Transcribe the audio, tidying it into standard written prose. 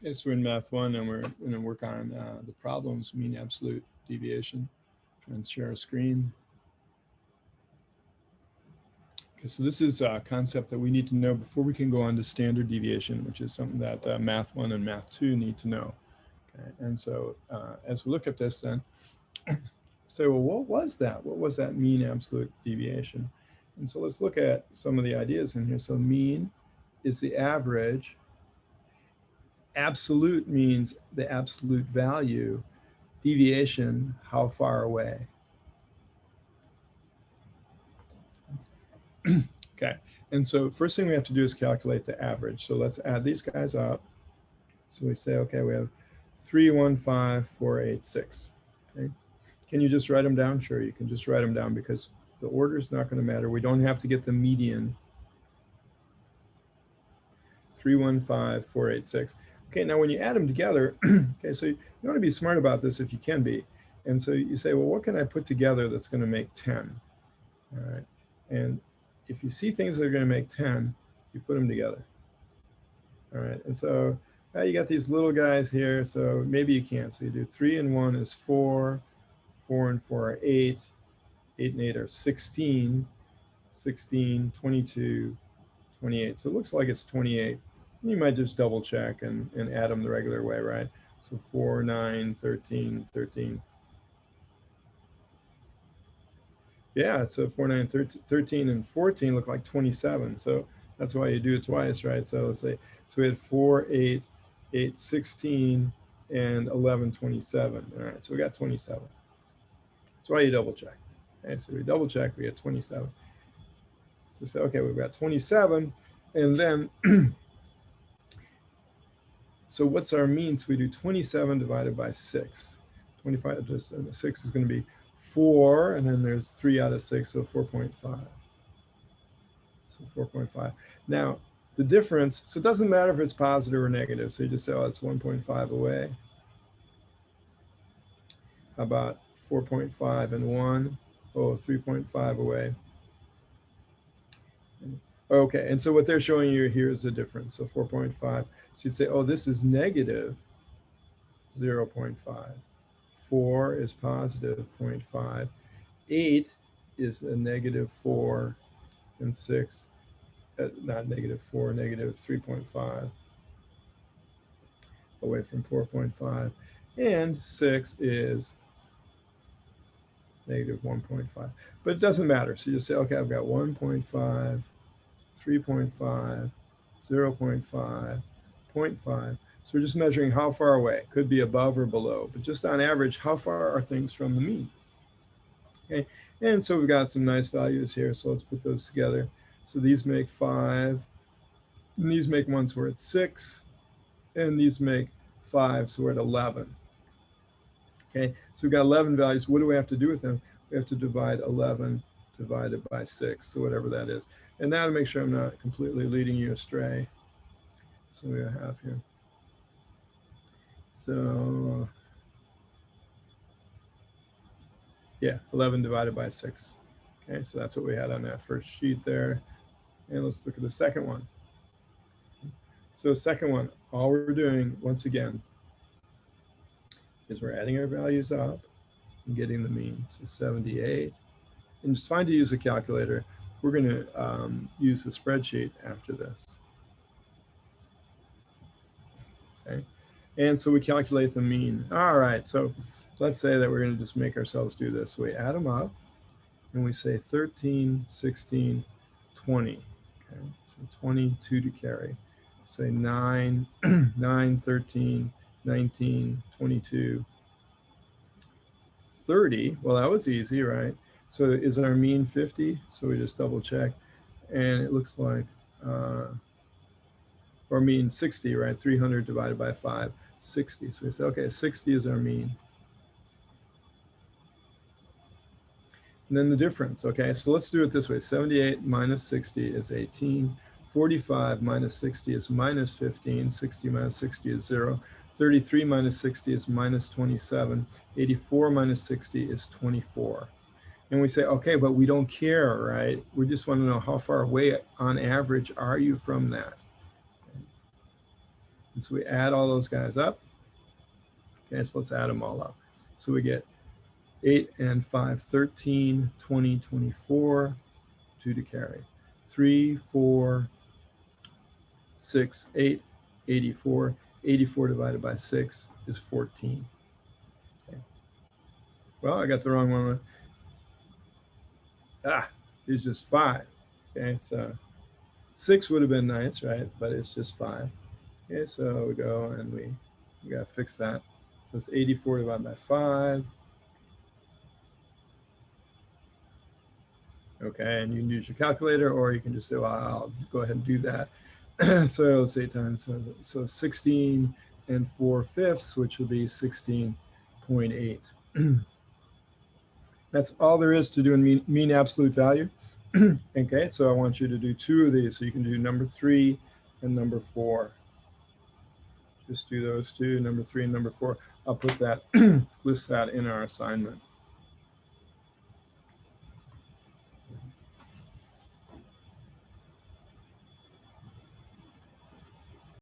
Okay, so we're in Math 1 and we're going to work on the problems, mean absolute deviation. And share a screen. Okay, so this is a concept that we need to know before we can go on to standard deviation, which is something that Math 1 and Math 2 need to know. Okay, and so as we look at this then, say, well, what was that? What was that mean absolute deviation? And so let's look at some of the ideas in here. So mean is the average. Absolute means the absolute value. Deviation, how far away? Okay, and so first thing we have to do is calculate the average. So let's add these guys up. So we say, okay, we have 3, 1, 5, 4, 8, 6. Okay. Can you just write them down? Sure, you can just write them down because the order is not going to matter. We don't have to get the median. 3, 1, 5, 4, 8, 6. Okay, now when you add them together, okay, so you want to be smart about this if you can be. And so you say, well, what can I put together that's going to make 10? All right, and if you see things that are going to make 10, you put them together. All right, and so now you got these little guys here, so maybe you can't. So you do 3 and 1 is 4, 4 and 4 are 8, 8 and 8 are 16, 16, 22, 28. So it looks like it's 28. You might just double check and add them the regular way, right? So 4, 9, 13, 13. Yeah, so 4, 9, 13, and 14 look like 27. So that's why you do it twice, right? So let's say, so we had 4, 8, 8, 16, and 11, 27. All right, so we got 27. That's why you double check. Okay, so we double check, we get 27. So we say, okay, we've got 27. And then, so what's our mean? So we do 27 divided by 6. 25, just 6 is going to be 4, and then there's 3 out of 6, so 4.5. So 4.5. Now, the difference, so it doesn't matter if it's positive or negative. So you just say, oh, it's 1.5 away. How about 4.5 and 1? Oh, 3.5 away. Okay, and so what they're showing you here is the difference. So 4.5. So you'd say, oh, this is negative 0.5. 4 is positive 0.5. 8 is a negative 4. And 6, not negative 4, negative 3.5 away from 4.5. And 6 is negative 1.5. But it doesn't matter. So you just say, okay, I've got 1.5, 3.5, 0.5, 0.5. So we're just measuring how far away. Could be above or below. But just on average, how far are things from the mean? Okay, and so we've got some nice values here. So let's put those together. So these make 5, and these make 1, so we're at 6, and these make 5, so we're at 11. Okay, so we've got 11 values. What do we have to do with them? We have to divide 11 divided by 6, so whatever that is. And now to make sure I'm not completely leading you astray. So we have here. So, yeah, 11 divided by 6. Okay, so that's what we had on that first sheet there. And let's look at the second one. So second one, all we're doing, once again, is we're adding our values up and getting the mean. So 78. And it's fine to use a calculator. We're going to use a spreadsheet after this. Okay. And so we calculate the mean. All right, so let's say that we're going to just make ourselves do this. So we add them up, and we say 13, 16, 20. Okay, so 22 to carry. Say 9, 9, 13, 19, 22, 30. Well, that was easy, right? So is our mean 50? So we just double check. And it looks like, or mean 60, right? 300 divided by 5, 60. So we say, okay, 60 is our mean. And then the difference, okay? So let's do it this way. 78 minus 60 is 18. 45 minus 60 is minus 15. 60 minus 60 is 0. 33 minus 60 is minus 27. 84 minus 60 is 24. And we say, okay, but we don't care, right? We just want to know how far away on average are you from that? And so we add all those guys up. Okay, so let's add them all up. So we get 8 and 5, 13, 20, 24, 2 to carry. 3, 4, 6, 8, 84. 84 divided by 6 is 14. Okay. Well, I got the wrong one. It's just 5. Okay, so 6 would have been nice, right? But it's just 5. Okay, so we go and we got to fix that. So it's 84 divided by 5. Okay, and you can use your calculator, or you can just say, well, I'll go ahead and do that. So let's say 8 times, so 16 and 4/5, which will be 16.8. That's all there is to doing mean absolute value. Okay, so I want you to do 2 of these. So you can do number 3 and number 4. Just do those two, number 3 and number 4. I'll put that, list that in our assignment.